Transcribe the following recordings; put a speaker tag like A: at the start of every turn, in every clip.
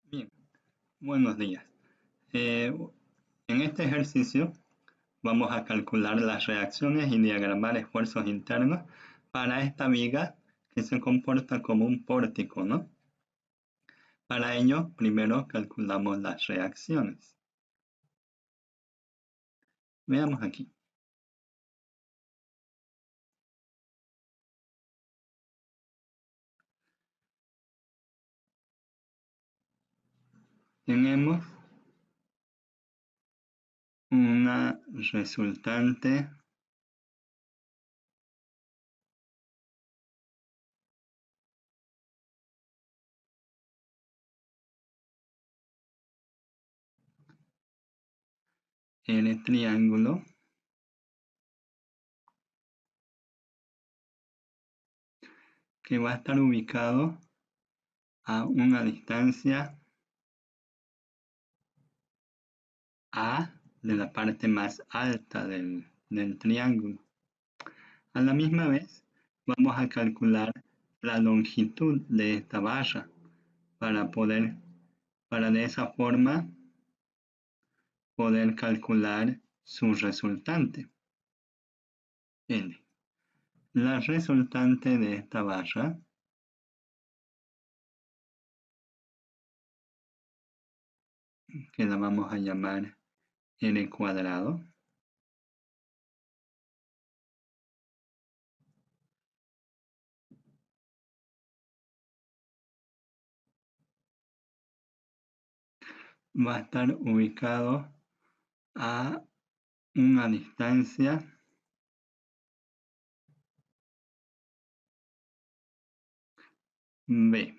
A: Bien, buenos días. Eh, en este ejercicio vamos a calcular las reacciones y diagramar esfuerzos internos para esta viga que se comporta como un pórtico, ¿no? Para ello, primero calculamos las reacciones. Veamos aquí. Tenemos una resultante L triángulo que va a estar ubicado a una distancia A de la parte más alta del triángulo. A la misma vez, vamos a calcular la longitud de esta barra para para de esa forma poder calcular su resultante, L. La resultante de esta barra, que la vamos a llamar L cuadrado, va a estar ubicado a una distancia B,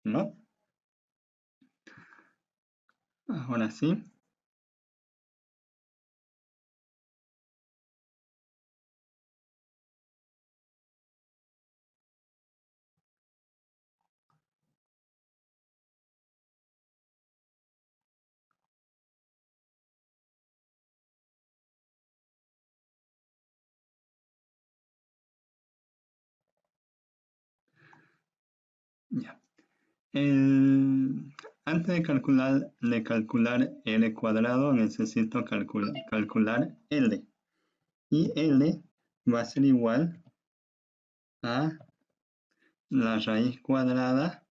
A: ¿no? Ahora sí, ya. Antes de calcular L cuadrado, necesito calcular L. Y L va a ser igual a la raíz cuadrada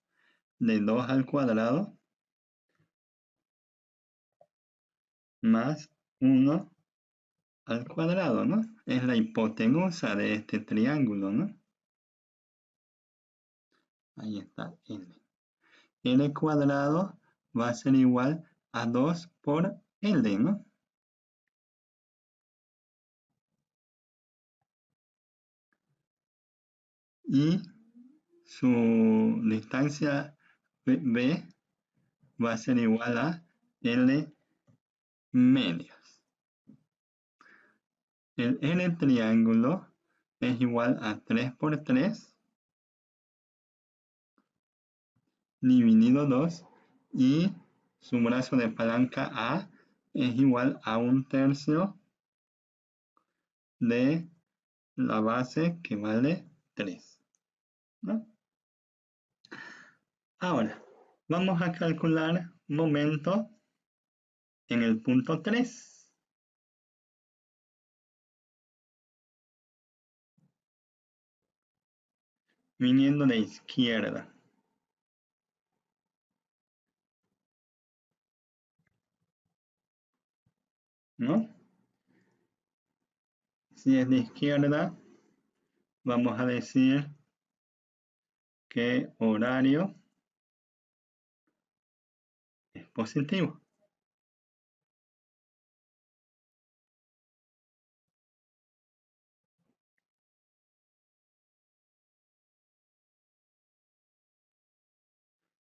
A: de 2 al cuadrado más 1 al cuadrado, ¿no? Es la hipotenusa de este triángulo, ¿no? Ahí está L. L cuadrado va a ser igual a 2 por L, ¿no? Y su distancia B va a ser igual a L medios. El L triángulo es igual a 3 por 3 dividido 2 y su brazo de palanca A es igual a 1/3 de la base que vale 3, ¿no? Ahora, vamos a calcular momento en el punto 3, viniendo de izquierda, ¿no? Si es de izquierda, vamos a decir que horario es positivo.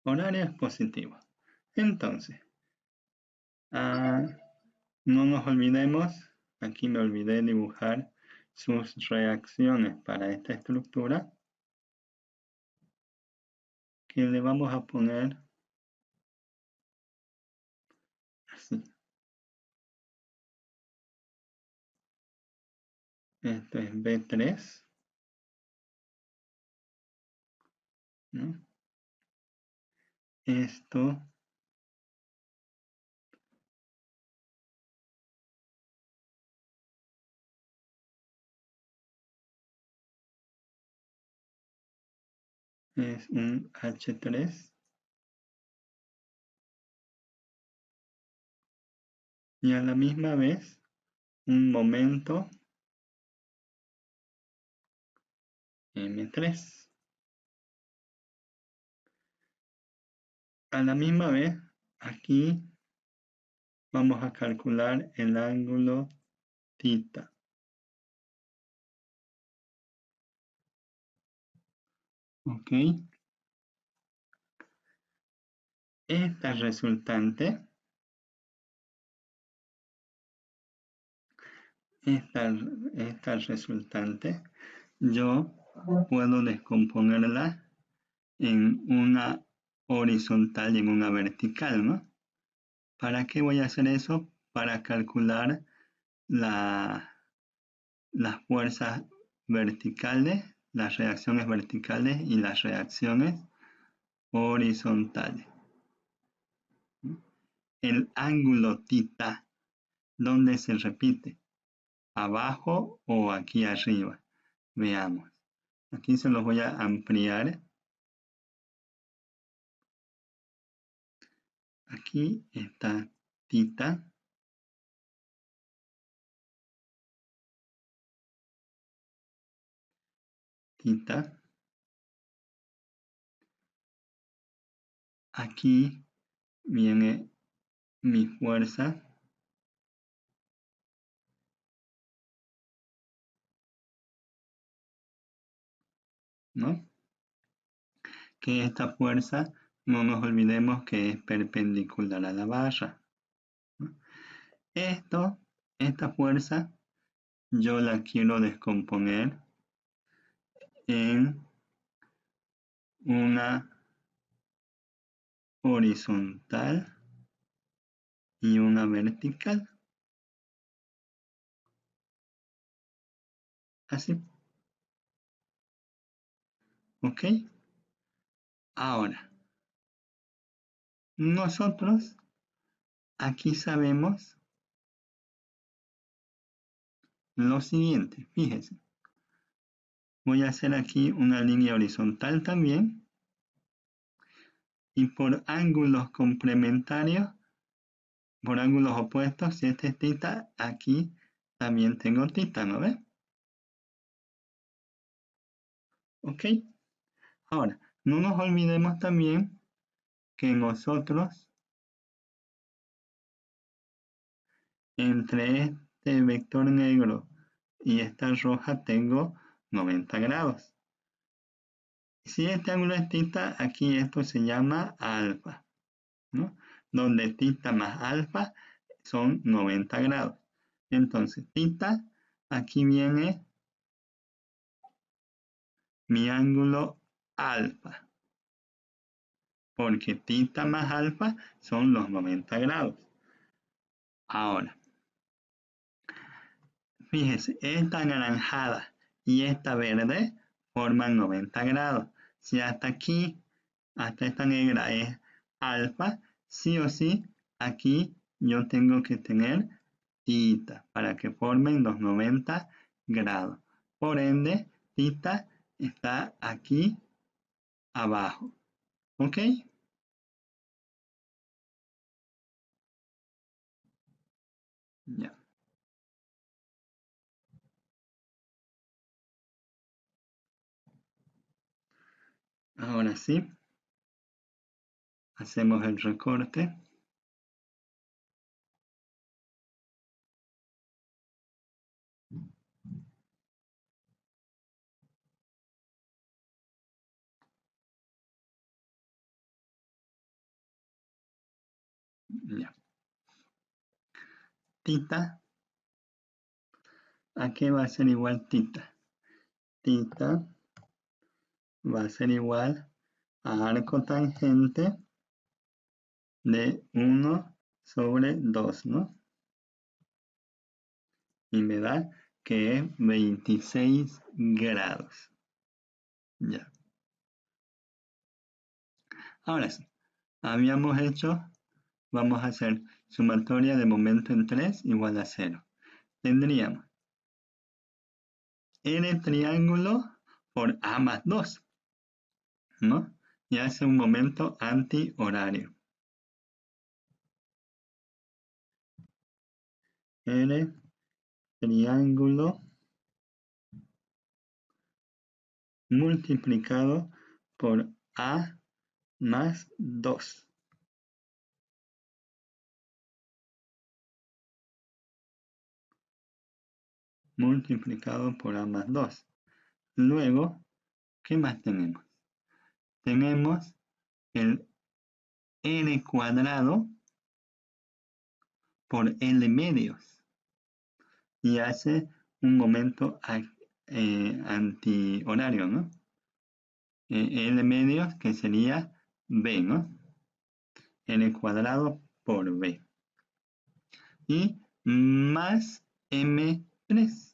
A: Horario es positivo. Entonces, ah, no nos olvidemos, aquí me olvidé dibujar sus reacciones para esta estructura, que le vamos a poner así. Esto es B3, ¿no? esto es un H3 y a la misma vez un momento M3. A la misma vez, aquí vamos a calcular el ángulo θ. Ok. Esta resultante, yo puedo descomponerla en una horizontal y en una vertical, ¿no? ¿Para qué voy a hacer eso? Para calcular las fuerzas verticales, las reacciones verticales y las reacciones horizontales. El ángulo θ, ¿dónde se repite? ¿Abajo o aquí arriba? Veamos. Aquí se los voy a ampliar. Aquí está θ. Θ. Aquí viene mi fuerza. ¿No? Que esta fuerza, no nos olvidemos que es perpendicular a la barra, ¿no? Esta fuerza, yo la quiero descomponer en una horizontal y una vertical. Así. ¿Ok? Ahora, nosotros aquí sabemos lo siguiente. Fíjense. Voy a hacer aquí una línea horizontal también. Y por ángulos complementarios, por ángulos opuestos, si este es θ, aquí también tengo θ, ¿no ves? ¿Ok? Ahora, no nos olvidemos también que nosotros, entre este vector negro y esta roja, tengo 90 grados. Si este ángulo es θ, aquí esto se llama alfa, ¿no? Donde θ más alfa son 90 grados. Entonces, θ, aquí viene mi ángulo alfa, porque θ más alfa son los 90 grados. Ahora, fíjese, esta anaranjada y esta verde forman 90 grados. Si hasta aquí, hasta esta negra es alfa, sí o sí, aquí yo tengo que tener θ para que formen los 90 grados. Por ende, θ está aquí abajo. ¿Ok? Ya. Ahora sí, hacemos el recorte. Ya. Θ, ¿a qué va a ser igual θ? Θ va a ser igual a arco tangente de 1 sobre 2, ¿no? Y me da que es 26 grados. Ya. Ahora sí, habíamos hecho, vamos a hacer sumatoria de momento en 3 igual a 0. Tendríamos n triángulo por a más 2, ¿no? Y hace un momento antihorario. N triángulo multiplicado por a más 2. Multiplicado por a más 2. Luego, ¿qué más tenemos? Tenemos el n cuadrado por L medios. Y hace un momento antihorario, ¿no? L medios que sería B, ¿no? N cuadrado por B. Y más M3.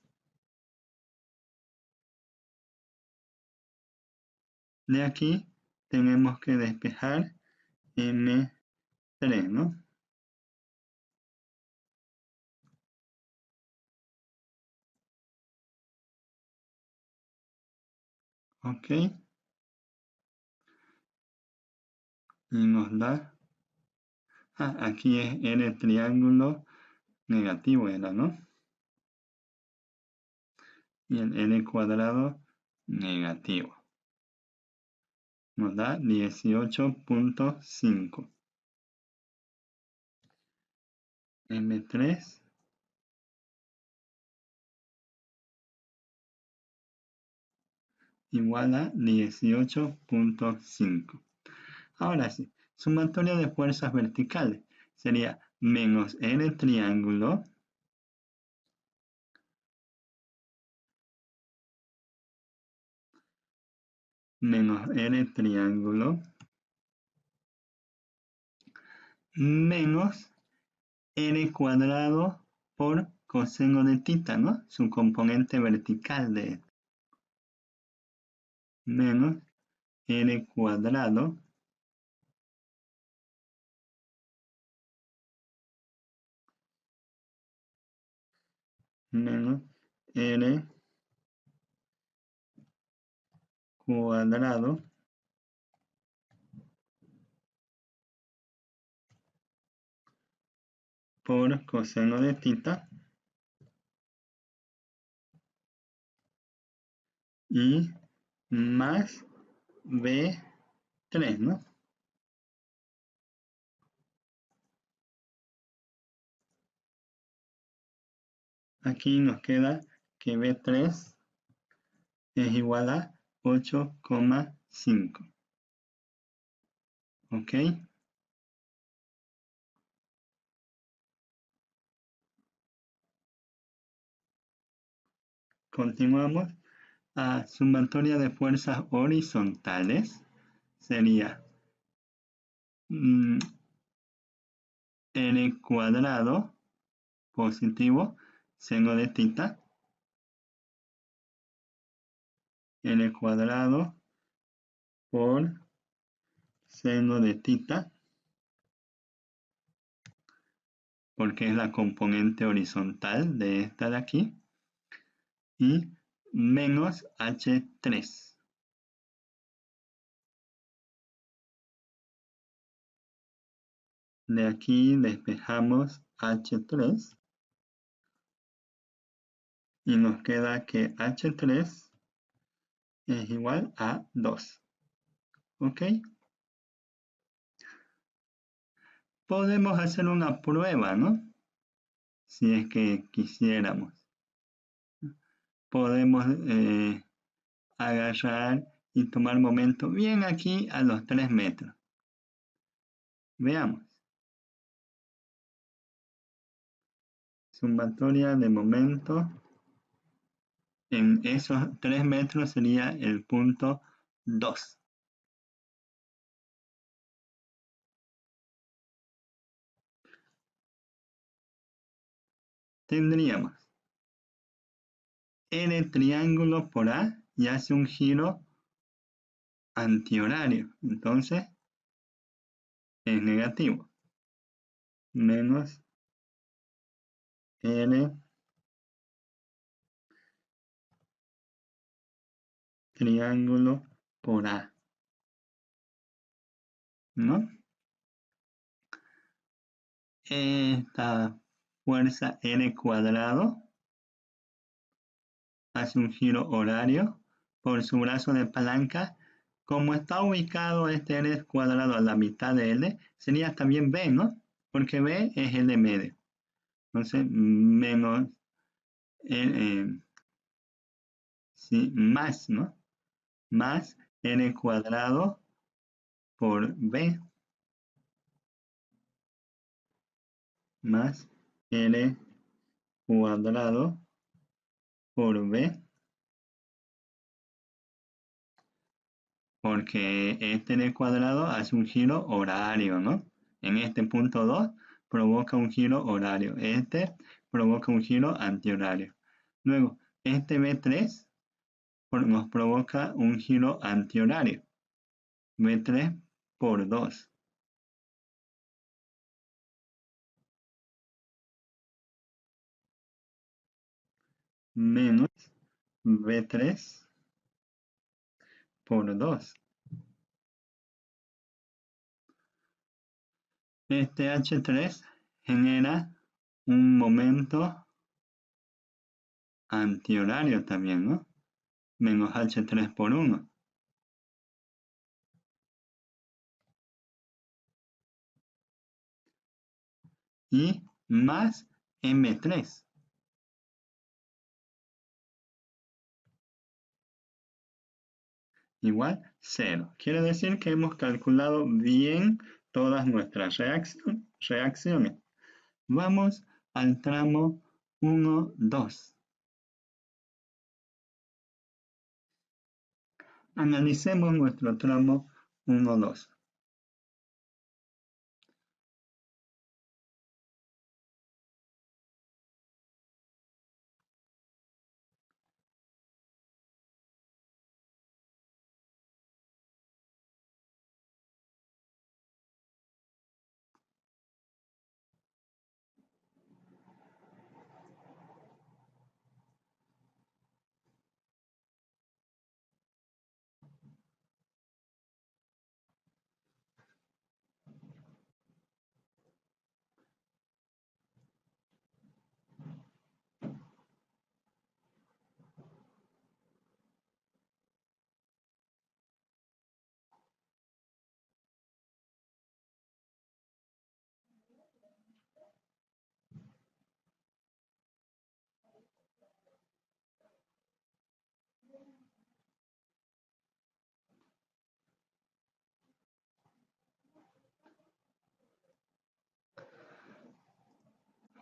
A: De aquí tenemos que despejar M3, ¿no? Ok. Y nos da... aquí es N triángulo negativo, era, ¿no? Y el N cuadrado negativo. Nos da 18.5. M3 igual a 18.5. Ahora sí, sumatoria de fuerzas verticales sería menos N triángulo menos N triángulo menos N cuadrado por coseno de tita, ¿no? Su componente vertical de esto. Menos N cuadrado menos N cuadrado por coseno de tita y más B3, ¿no? Aquí nos queda que B3 es igual a 8,5. ¿Ok? Continuamos. Sumatoria de fuerzas horizontales sería N cuadrado positivo seno de tita N cuadrado por seno de tita, porque es la componente horizontal de esta de aquí, y menos H3. De aquí despejamos H3 y nos queda que H3 es igual a 2. ¿Ok? Podemos hacer una prueba, ¿no? Si es que quisiéramos. Podemos agarrar y tomar momento bien aquí a los 3 metros. Veamos. Sumatoria de momento en esos 3 metros sería el punto 2. Tendríamos N triángulo por A y hace un giro antihorario. Entonces, es negativo. Menos R triángulo por A, ¿no? Esta fuerza R cuadrado hace un giro horario por su brazo de palanca. Como está ubicado este R cuadrado a la mitad de L, sería también B, ¿no? Porque B es L medio. Entonces, menos, sí, más, ¿no? Más L cuadrado por B, más L cuadrado por B, porque este L cuadrado hace un giro horario, ¿no? En este punto 2 provoca un giro horario, este provoca un giro antihorario. Luego, este B3 nos provoca un giro antihorario, B3 por 2, menos B3 por 2. Este H3 genera un momento antihorario también, ¿no? Menos H3 por 1. Y más M3. Igual 0. Quiere decir que hemos calculado bien todas nuestras reacciones. Vamos al tramo 1, 2. Analicemos nuestro tramo 1, 2.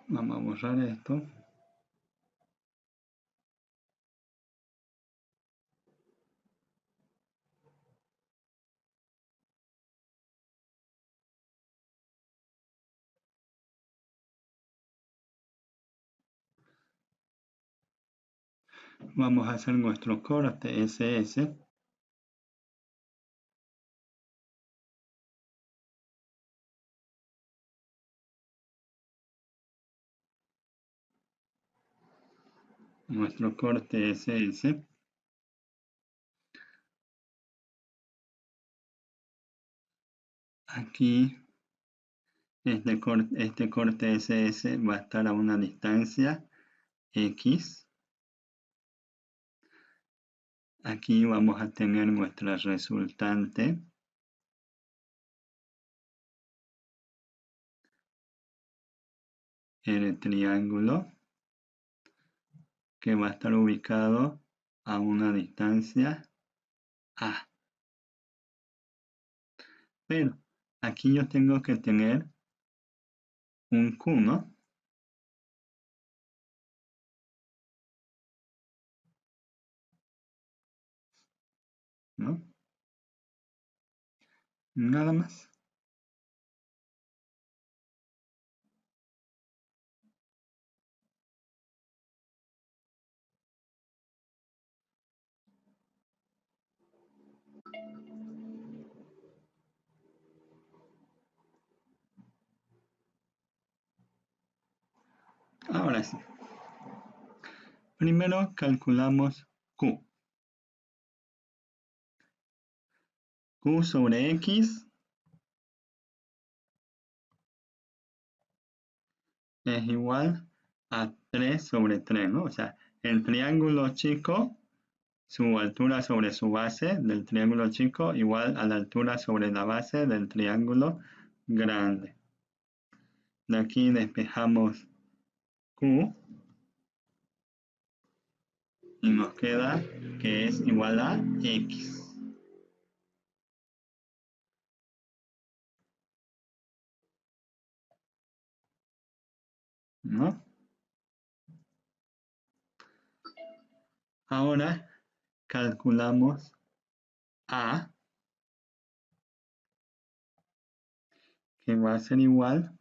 A: Vamos a borrar esto. Vamos a hacer nuestro corte SS. Nuestro corte SS. Aquí este corte SS va a estar a una distancia X. Aquí vamos a tener nuestra resultante. El triángulo que va a estar ubicado a una distancia A. Pero aquí yo tengo que tener un Q, ¿no? ¿No? Nada más. Ahora sí. Primero calculamos Q. Q sobre X es igual a 3 sobre 3, ¿no? O sea, el triángulo chico, su altura sobre su base del triángulo chico igual a la altura sobre la base del triángulo grande. De aquí despejamos Q y nos queda que es igual a X. ¿No? Ahora calculamos A, que va a ser igual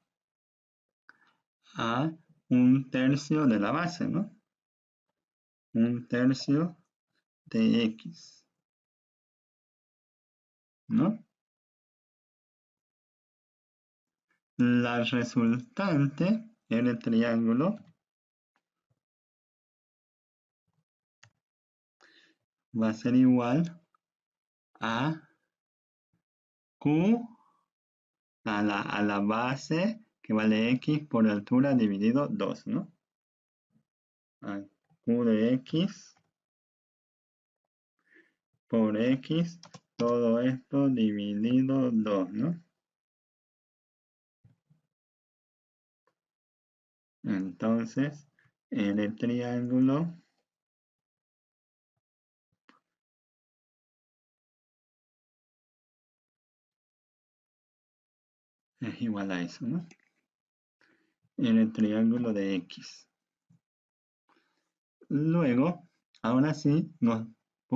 A: a 1/3 de la base, ¿no? 1/3 de X, ¿no? La resultante en el triángulo va a ser igual a Q a la base que vale X por altura dividido 2, ¿no? A Q de X por X, todo esto dividido 2, ¿no? Entonces, en el triángulo es igual a eso, ¿no? En el triángulo de X. Luego, ahora sí,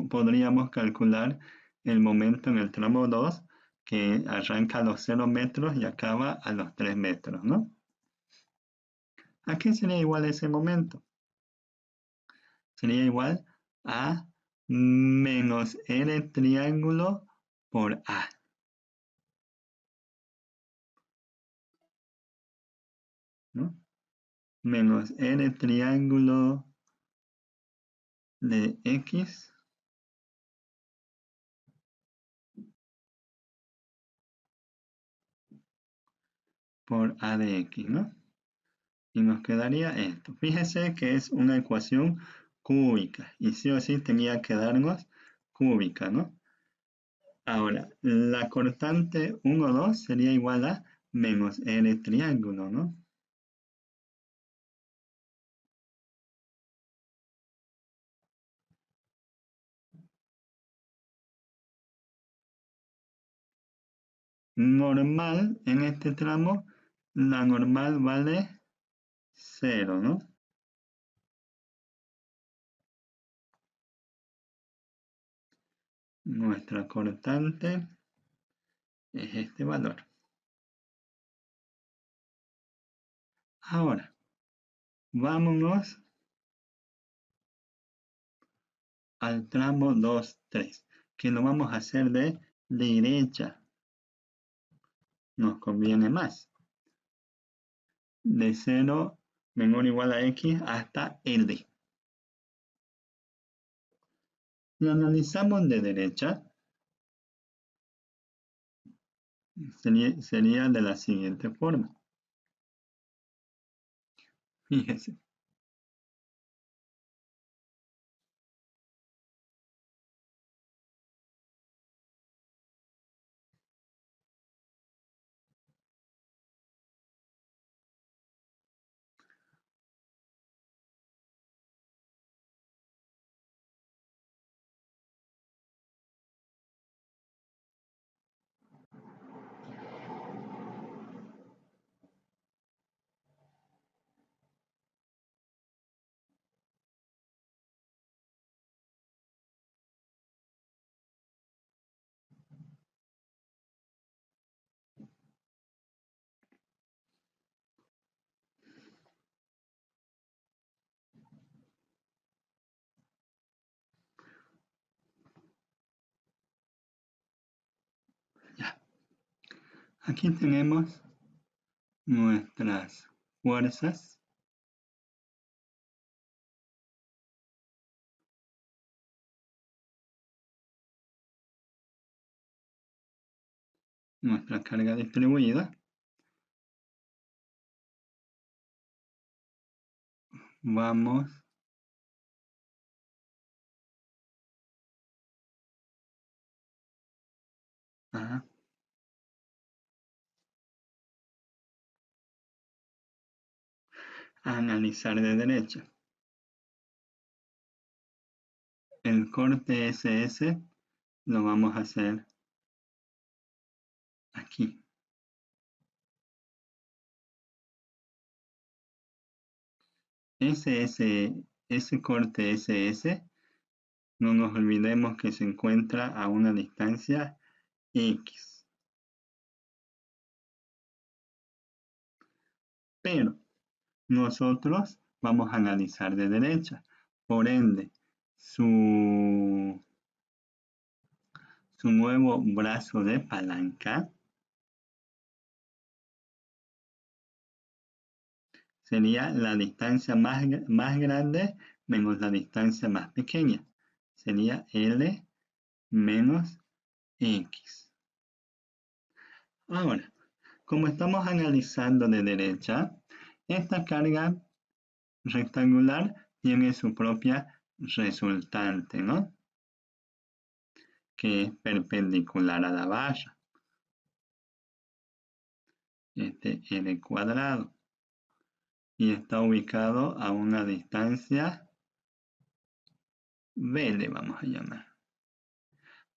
A: podríamos calcular el momento en el tramo 2 que arranca a los 0 metros y acaba a los 3 metros, ¿no? ¿A qué sería igual ese momento? Sería igual a menos R triángulo por A. ¿No? Menos R triángulo de X por A de X, ¿no? Y nos quedaría esto. Fíjese que es una ecuación cúbica y sí o sí tenía que darnos cúbica, ¿no? Ahora, la cortante 1, 2 sería igual a menos R triángulo, ¿no? Normal, en este tramo, la normal vale 0, ¿no? Nuestra cortante es este valor. Ahora, vámonos al tramo 2, 3, que lo vamos a hacer de derecha. Nos conviene más. De 0 menor o igual a X hasta L. Lo analizamos de derecha. Sería de la siguiente forma. Fíjese. Ya. Aquí tenemos nuestras fuerzas nuestra carga distribuida. Vamos a analizar de derecha. El corte SS lo vamos a hacer aquí. Ese corte SS, no nos olvidemos que se encuentra a una distancia X. Pero nosotros vamos a analizar de derecha. Por ende, su nuevo brazo de palanca sería la distancia más grande menos la distancia más pequeña. Sería L menos X. Ahora, como estamos analizando de derecha, esta carga rectangular tiene su propia resultante, ¿no? Que es perpendicular a la barra. Este L cuadrado. Y está ubicado a una distancia B, le vamos a llamar.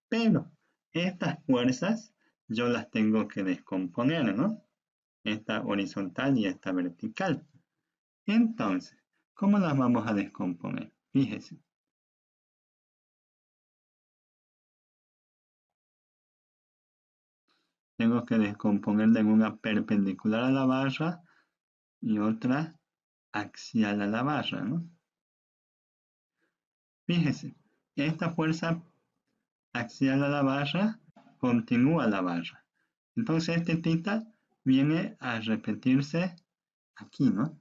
A: Pero estas fuerzas yo las tengo que descomponer, ¿no? Esta horizontal y esta vertical. Entonces, ¿cómo las vamos a descomponer? Fíjese. Tengo que descomponerla en una perpendicular a la barra y otra axial a la barra, ¿no? Fíjese, esta fuerza axial a la barra continúa la barra. Entonces este θ viene a repetirse aquí, ¿no?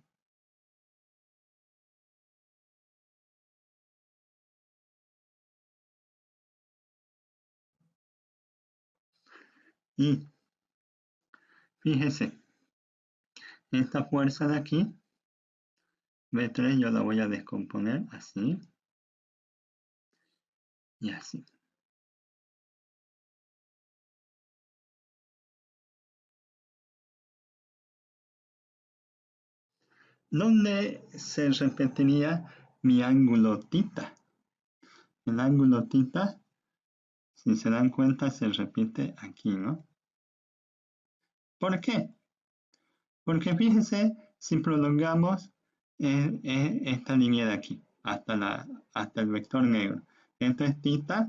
A: Y fíjese, esta fuerza de aquí, B3, yo la voy a descomponer así y así. ¿Dónde se repetiría mi ángulo θ? El ángulo θ, si se dan cuenta, se repite aquí, ¿no? ¿Por qué? Porque fíjense, si prolongamos esta línea de aquí, hasta el vector negro. Esto es θ,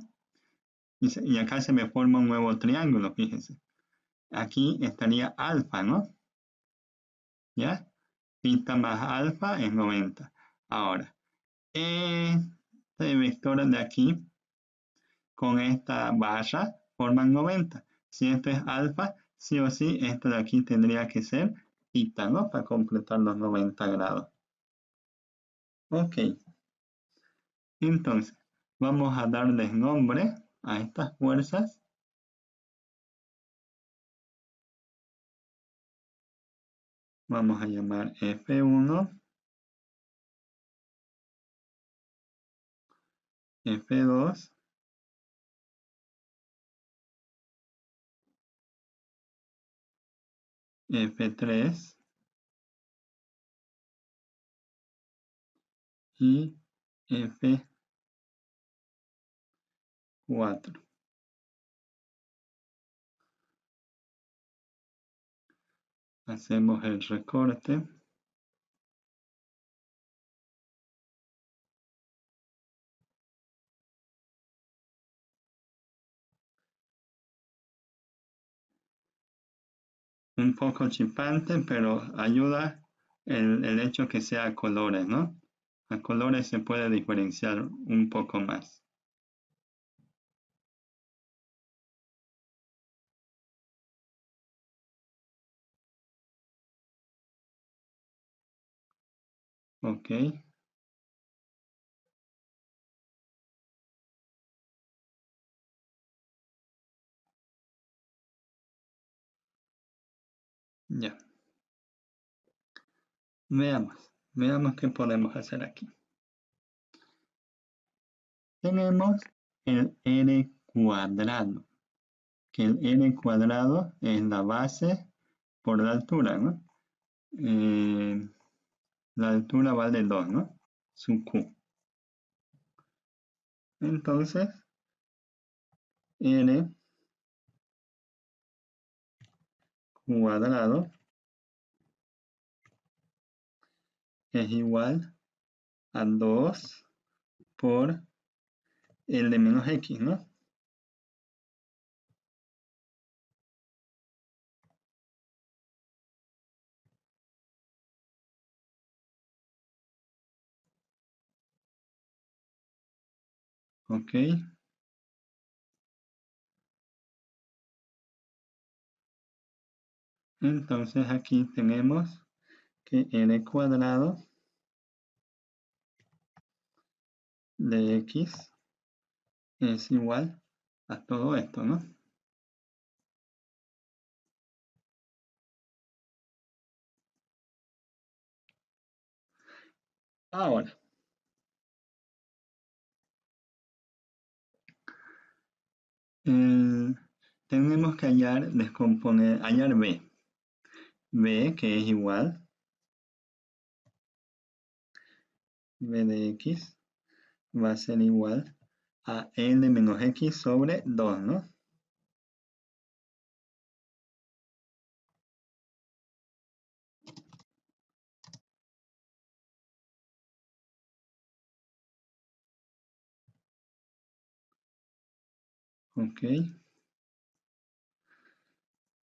A: y acá se me forma un nuevo triángulo, fíjense. Aquí estaría alfa, ¿no? ¿Ya? Θ más alfa es 90. Ahora, este vector de aquí con esta barra forman 90. Si esto es alfa, sí o sí, esto de aquí tendría que ser θ, ¿no? Para completar los 90 grados. Ok, entonces vamos a darles nombre a estas fuerzas. Vamos a llamar F1, F2, F3 y F4. Hacemos el recorte. Un poco chipante, pero ayuda el hecho que sea a colores, ¿no? A colores se puede diferenciar un poco más. Ok. Ya, veamos qué podemos hacer aquí. Tenemos el r cuadrado, que el r cuadrado es la base por la altura, ¿no? La altura vale 2, ¿no? Su q. Entonces, r cuadrado es igual a 2 por el de menos x, ¿no? Ok. Entonces aquí tenemos que r cuadrado de x es igual a todo esto, ¿no? Ahora, tenemos que hallar b. B que es igual, b de x va a ser igual a n menos x sobre 2, ¿no? Ok.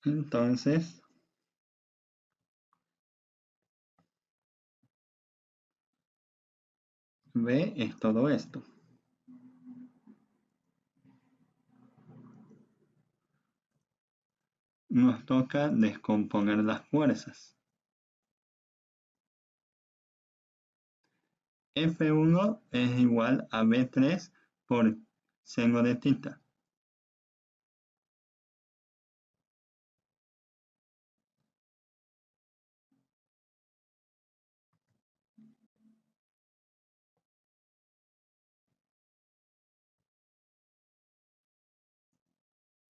A: Entonces, b es todo esto. Nos toca descomponer las fuerzas. F1 es igual a B3 por seno de tita.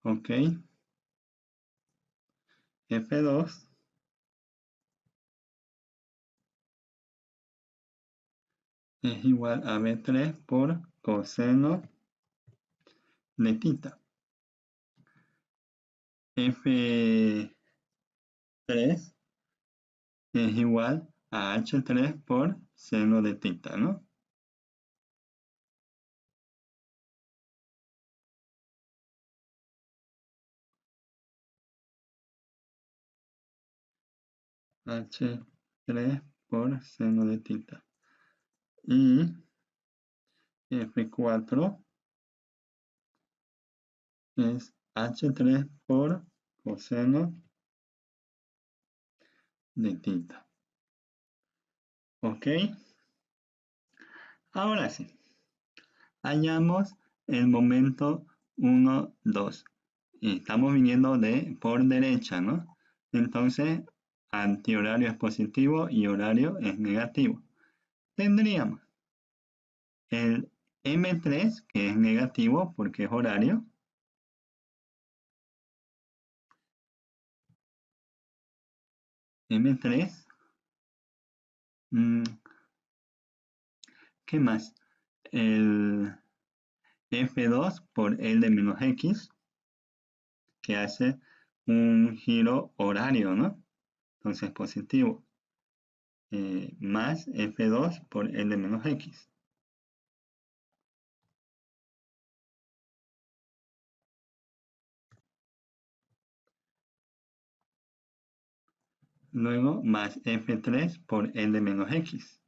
A: Ok. F2 es igual a B3 por coseno de tita. F3 es igual a H3 por seno de tita, ¿no? H3 por seno de tita. Y F4 es H3 por coseno de tita. ¿Ok? Ahora sí, hallamos el momento 1, 2. Estamos viniendo por derecha, ¿no? Entonces, antihorario es positivo y horario es negativo. Tendríamos el M3, que es negativo porque es horario. M3. ¿Qué más? El F2 por L de menos X, que hace un giro horario, ¿no? Entonces positivo. Más F2 por L de menos X. Luego más F3 por L de menos X.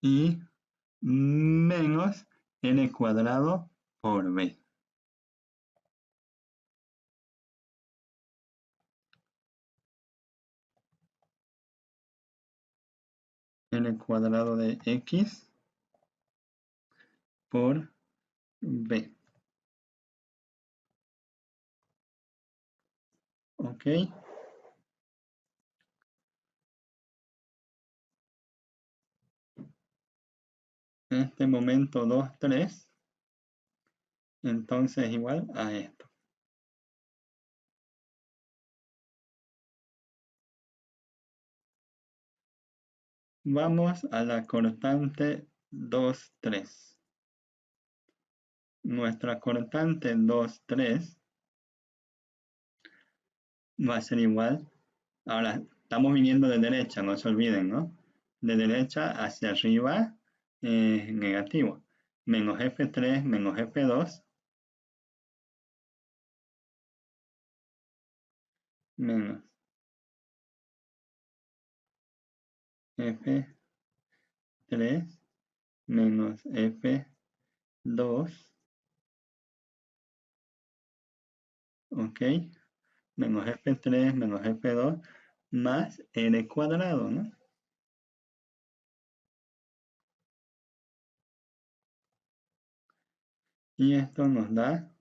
A: Y menos L cuadrado por B. L cuadrado de X por B. ¿Ok? Este momento 2, 3, entonces igual a esto. Vamos a la cortante 2, 3. Nuestra cortante 2, 3 va a ser igual. Ahora, estamos viniendo de derecha, no se olviden, ¿no? De derecha hacia arriba, negativo. Menos F3 menos F2 menos F3 menos F2, ¿ok? Menos F3 menos F2 más L cuadrado, ¿no? Y esto nos da,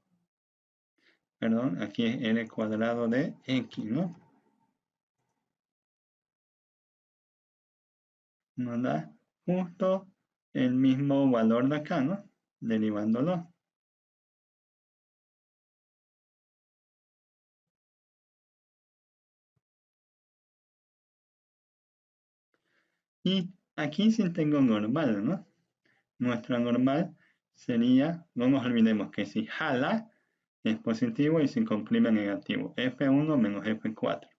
A: perdón, aquí es L cuadrado de X, ¿no? Nos da justo el mismo valor de acá, ¿no? Derivándolo. Y aquí sí tengo normal, ¿no? Nuestra normal sería, no nos olvidemos que si jala es positivo y si comprime negativo. F1 menos F4.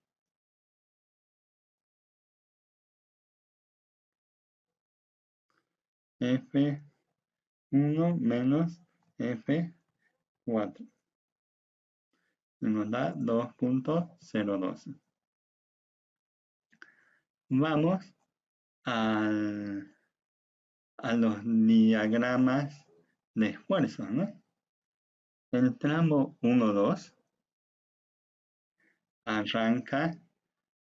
A: F1 menos F4. Nos da 2.012. Vamos a los diagramas de esfuerzos, ¿no? El tramo 1-2 arranca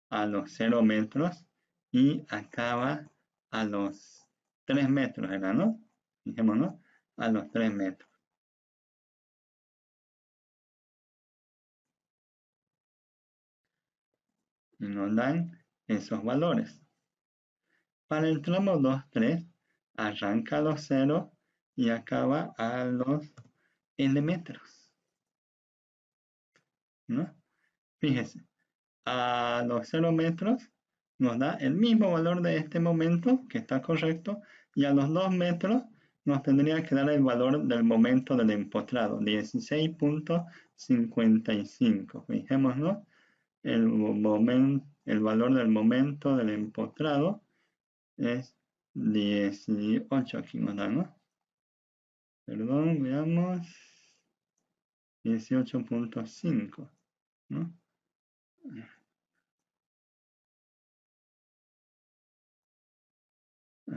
A: a los 0 metros y acaba a los 3 metros, ¿verdad, no? Fijémonos, a los 3 metros. Y nos dan esos valores. Para el tramo 2-3, arranca a los 0 y acaba a los N metros, ¿no? Fíjese, a los 0 metros nos da el mismo valor de este momento, que está correcto, y a los 2 metros nos tendría que dar el valor del momento del empotrado, 16.55. Fijémonos, el valor del momento del empotrado es 18, aquí nos da, ¿no? Perdón, veamos, 18.5, ¿no?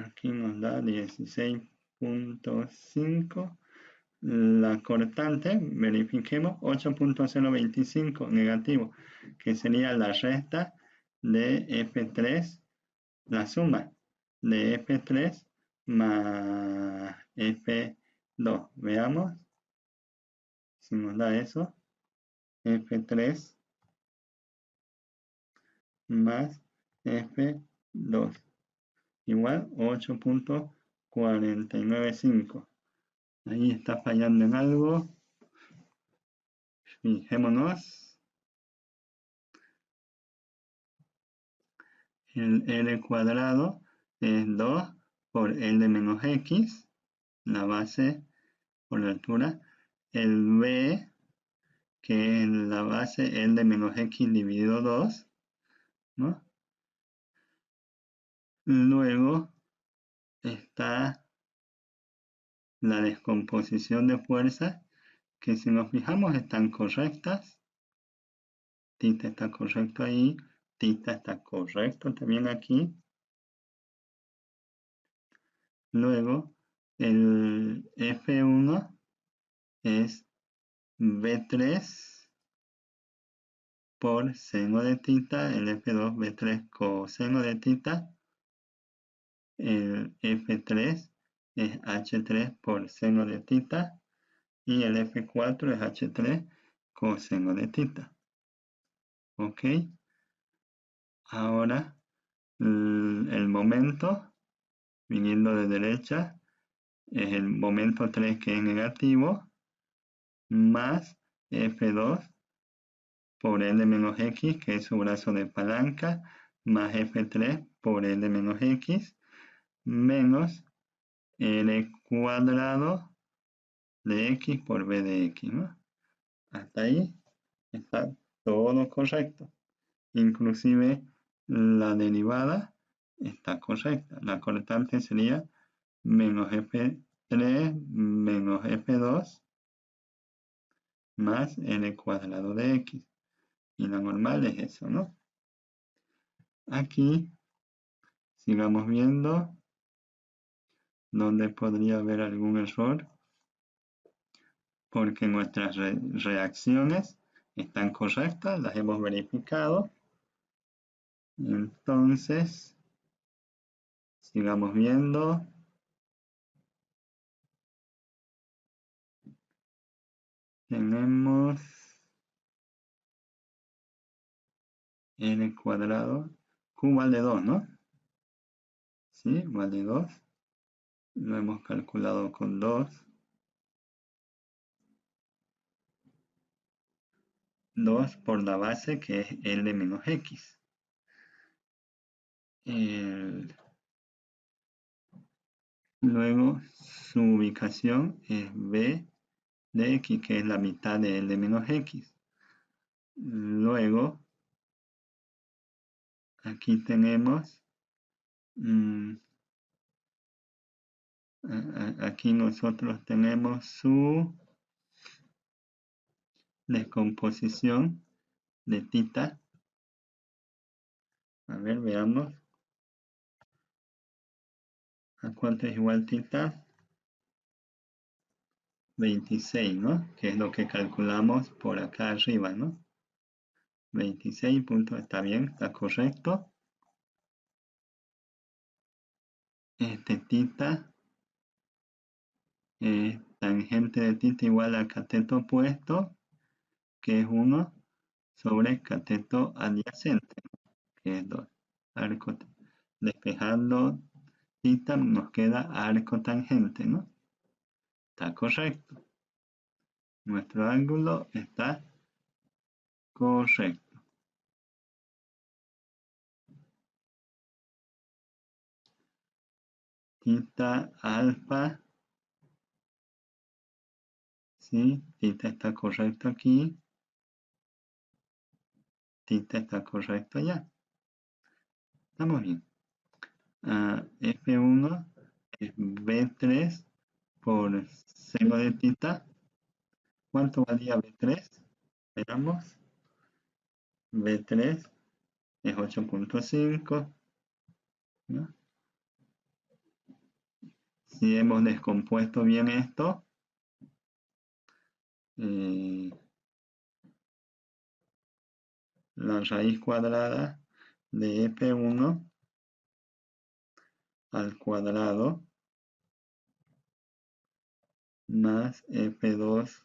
A: Aquí nos da 16.5. La cortante, verifiquemos, 8.025 negativo, que sería la resta de F3, la suma de F3 más F2. Veamos si nos da eso. F3 más F2 igual 8.495. Ahí está fallando en algo. Fijémonos. El L cuadrado es 2 por L menos X, la base por la altura. El B, que es la base L menos X dividido 2, ¿no? Luego está la descomposición de fuerzas, que si nos fijamos están correctas. Tita está correcto ahí, tita está correcto también aquí. Luego, el F1 es B3 por seno de tita, el F2 B3 coseno de tita, el F3 es H3 por seno de tita y el F4 es H3 coseno de tita. ¿Ok? Ahora el momento, viniendo de derecha, es el momento 3 que es negativo, más F2 por L menos X, que es su brazo de palanca, más F3 por L menos X, menos L cuadrado de X por B de X, ¿no? Hasta ahí está todo correcto. Inclusive la derivada está correcta. La cortante sería menos F3 menos F2 más L cuadrado de X. Y la normal es eso, ¿no? Aquí sigamos viendo donde podría haber algún error, porque nuestras reacciones están correctas, las hemos verificado. Entonces, sigamos viendo. Tenemos n cuadrado, q vale 2, ¿no? Sí, vale 2. Lo hemos calculado con 2. 2 por la base que es L menos X. Luego su ubicación es B de X, que es la mitad de L menos X. Luego, aquí tenemos, aquí nosotros tenemos su descomposición de tita. A ver, veamos. ¿A cuánto es igual tita? 26, ¿no? Que es lo que calculamos por acá arriba, ¿no? 26 puntos, está bien, está correcto. Tita, tangente de tita igual a cateto opuesto, que es 1 sobre cateto adyacente, que es 2. Arco, despejando tita nos queda arco tangente, ¿no? Está correcto. Nuestro ángulo está correcto. Tita alfa, ¿sí? Tita está correcto aquí. Tita está correcto allá. Estamos bien. F1 es B3 por seno de tita. ¿Cuánto valía B3? Veamos. B3 es 8.5. ¿no? Si hemos descompuesto bien esto, la raíz cuadrada de F1 al cuadrado más F2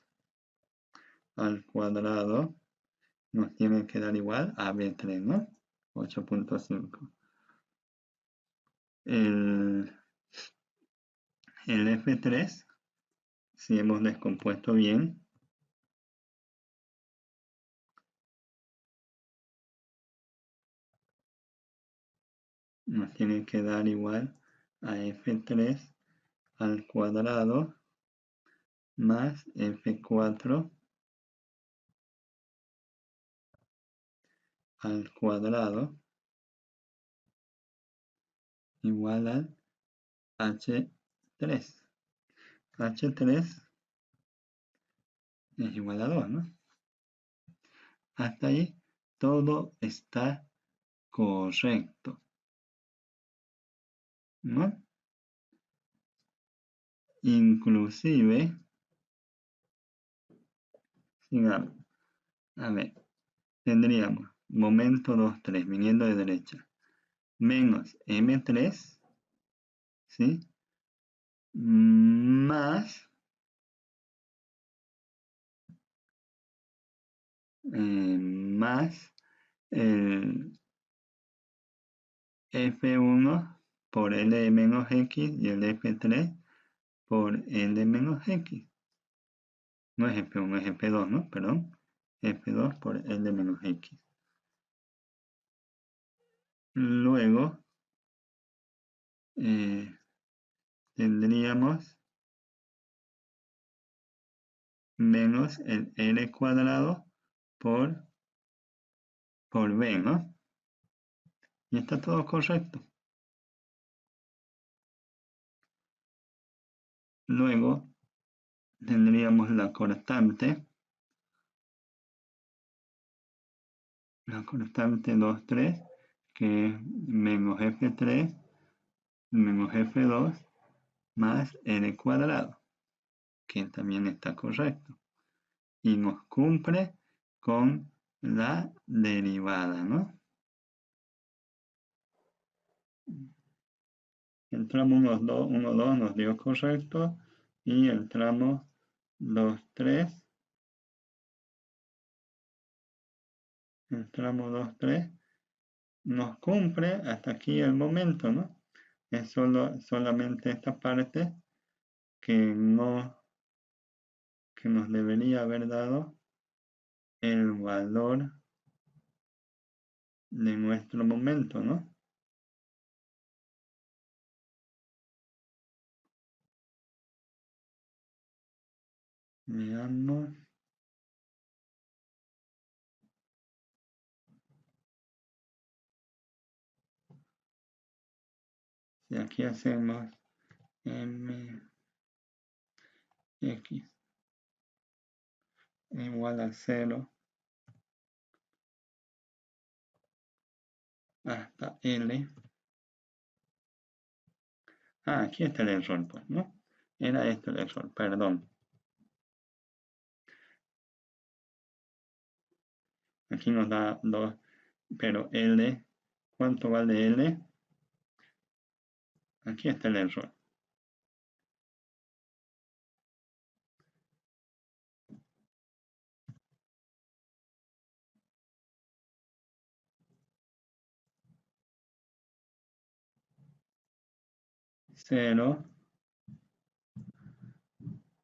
A: al cuadrado nos tiene que dar igual a B3, ¿no? 8.5. El F3, si hemos descompuesto bien, nos tiene que dar igual a F3 al cuadrado más F4 al cuadrado igual al H3. H3 es igual a 2, ¿no? Hasta ahí todo está correcto, ¿no? Inclusive, sigamos, a ver, tendríamos momento 2, 3, viniendo de derecha, menos M3 ¿sí? Más el F1 por L menos X y el F3 por L menos X. No es F1, es F2, ¿no? Perdón. F2 por L menos X. Luego tendríamos menos el L cuadrado por B, ¿no? Y está todo correcto. Luego tendríamos la constante 2, 3, que es menos F3 menos F2 más L cuadrado, que también está correcto. Y nos cumple con la derivada, ¿no? El tramo 1, 2 nos dio correcto y el tramo 2, 3, el tramo 2, 3 nos cumple hasta aquí el momento, ¿no? Es solamente esta parte que no, que nos debería haber dado el valor de nuestro momento, ¿no? Veamos. Si aquí hacemos mx igual a 0 hasta L. Ah, aquí está el error, pues, ¿no? Era esto el error, perdón. Aquí nos da 2, pero L, ¿cuánto vale L? Aquí está el error. Cero,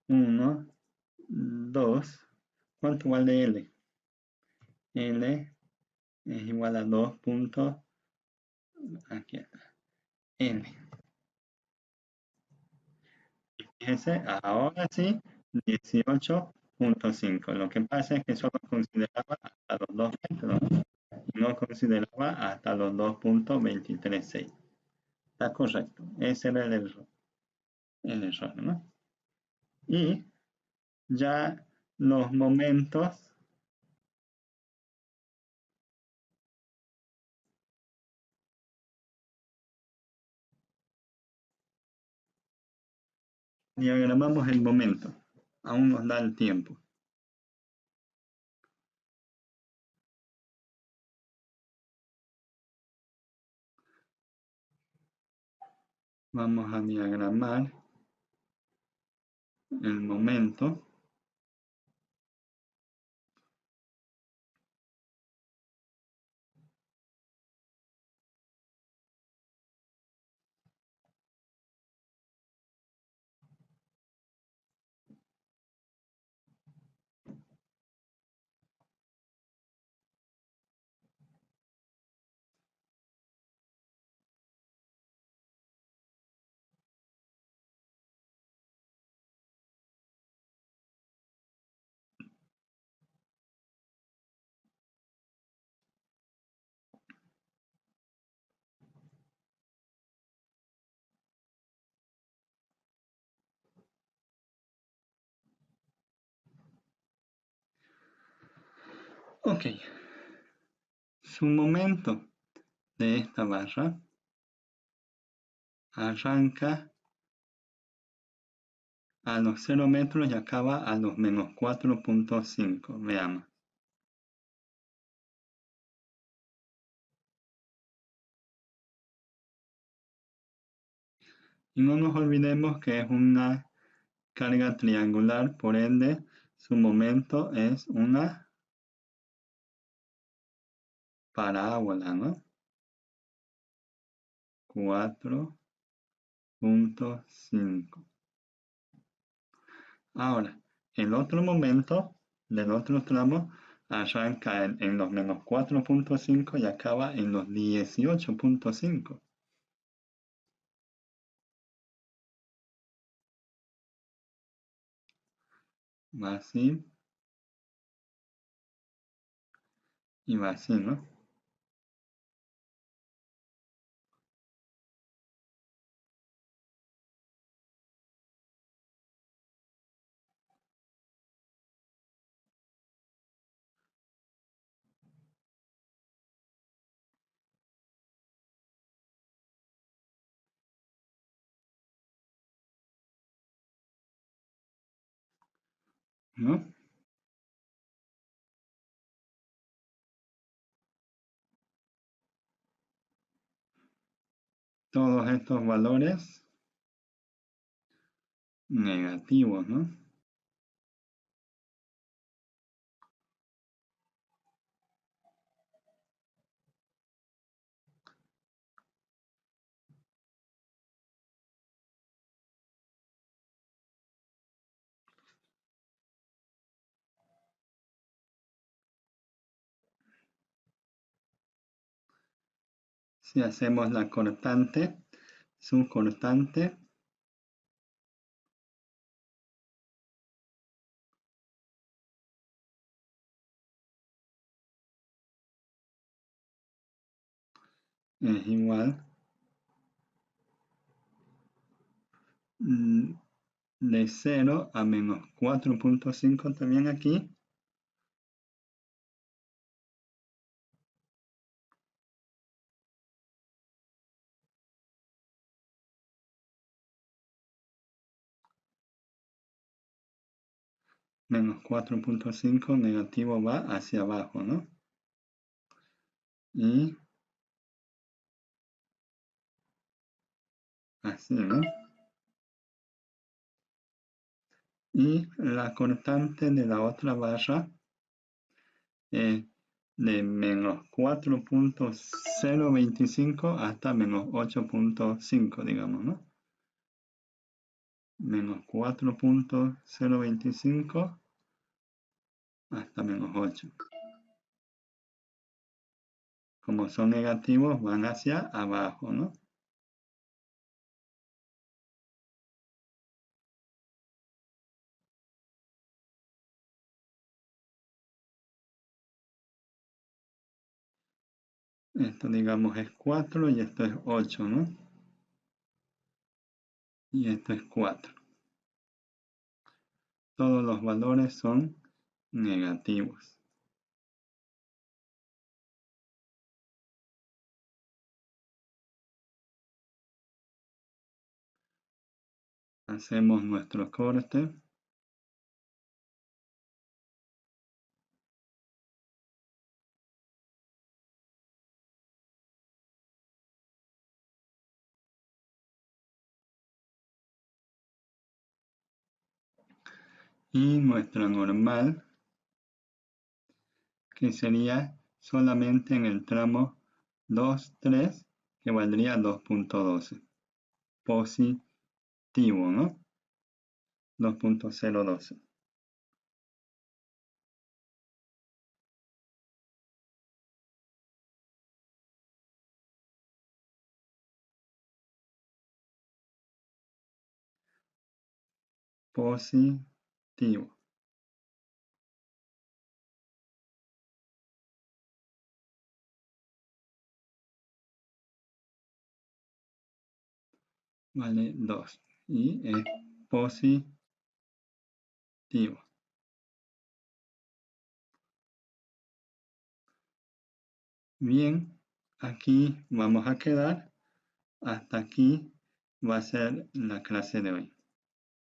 A: 1, 2. ¿Cuánto vale L? L es igual a 2 puntos. Aquí está. L. Fíjense, ahora sí, 18.5. Lo que pasa es que solo consideraba hasta los 2 metros y no consideraba hasta los 2.236. Está correcto. Ese era el error, ¿no? Y ya los momentos diagramamos el momento. Aún nos da el tiempo. Vamos a diagramar el momento. Ok. Su momento de esta barra arranca a los 0 metros y acaba a los menos 4.5. Veamos. Y no nos olvidemos que es una carga triangular, por ende, su momento es una parábola, ¿no? 4.5. Ahora, el otro momento del otro tramo arranca en los menos 4.5 y acaba en los 18.5. Va así y va así, ¿no? ¿No? Todos estos valores negativos, ¿no? Si hacemos la cortante, su cortante es igual de 0 a menos 4.5 también aquí, menos 4.5 negativo va hacia abajo, ¿no? Y así, ¿no? Y la cortante de la otra barra es de menos 4.025 hasta menos 8.5, digamos, ¿no? Menos 4.025 hasta menos 8. Como son negativos, van hacia abajo, ¿no? Esto, digamos, es 4 y esto es 8, ¿no? Y esto es 4. Todos los valores son negativos. Hacemos nuestro corte. Y nuestra normal, que sería solamente en el tramo 2, 3, que valdría 2.12. Positivo, ¿no? 2.012. Positivo. Vale 2. Y es positivo. Bien, aquí vamos a quedar. Hasta aquí va a ser la clase de hoy.